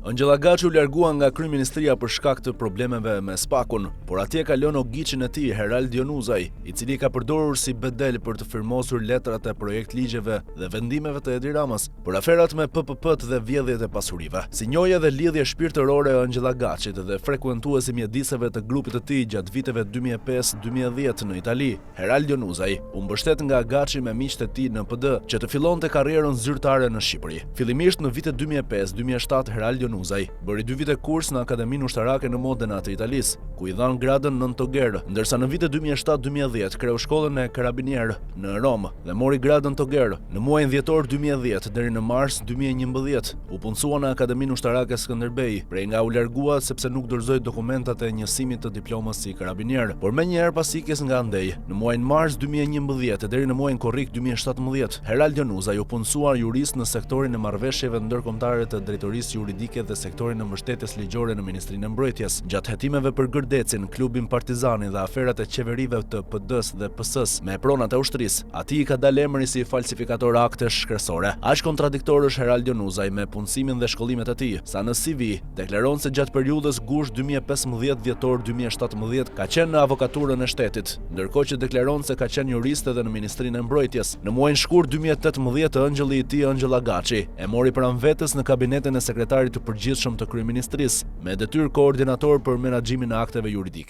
Angela Gaci u largua nga kryeministria për shkak të problemeve me Spakun, por atje ka lënë ogiçin e tij Herald Jonuzaj, i cili ka përdorur si bedel për të firmosur letrat e projekt ligjeve dhe vendimeve të Edi Ramës për aferat me PPP-t dhe vjedhjet e pasurive. Si njohje dhe lidhje shpirtërore e Angela Gacit dhe frekuentuesi mjediseve të grupit të tij gjatë viteve 2005-2010 në Itali, Herald Jonuzaj u mbështet nga Gaci me miqtë e tij në PD që të fillonte karrierën zyrtare në Shqipëri. Fillimisht në vitet 2005-2007 Herald Jonuzaj bëri 2 vite kurs në Akademinë Ushtarake në Modena të Italisë, ku i dhan gradën nëntogher, ndërsa në vitet 2007-2010 kreu shkollën e karabinier në Rom dhe mori gradën togher. Në muajin dhjetor 2010 deri në mars 2011 u punësua në Akademinë Ushtarake Skënderbej, prej nga u largua sepse nuk dorëzoi dokumentat e njësimit të diplomës si karabinier, por menjëherë pas ikjes nga andej, në muajin mars 2011 deri në muajin korrik 2017, Herald Jonuzaj u punësua jurist në sektorin e marrëveshjeve ndërkombëtare të drejtorisë juridike dhe sektorin e mbështetjes ligjore në Ministrinë e Mbrojtjes. Gjatë hetimeve për Gërdecin, klubin Partizani dhe aferat e qeverive të PD-s dhe PS-s me pronat e ushtrisë, atij i ka dalë emri si falsifikator aktesh shkresore. Aq kontradiktor është Herald Jonuzaj me punësimin dhe shkollimet e tij, sa në CV deklaron se gjatë periudhës gusht 2015-dhjetor 2017 ka qenë në avokaturën e shtetit, ndërkohë që deklaron se ka qenë jurist edhe në Ministrinë e Mbrojtjes. Në muajin shkurt 2018 ëngjëlli i tij Angela Gaci e mori pranë vetes në kabinetin e sekretarit të përgjithshëm të kryeministrisë me detyrë koordinator për menaxhimin e akteve juridike.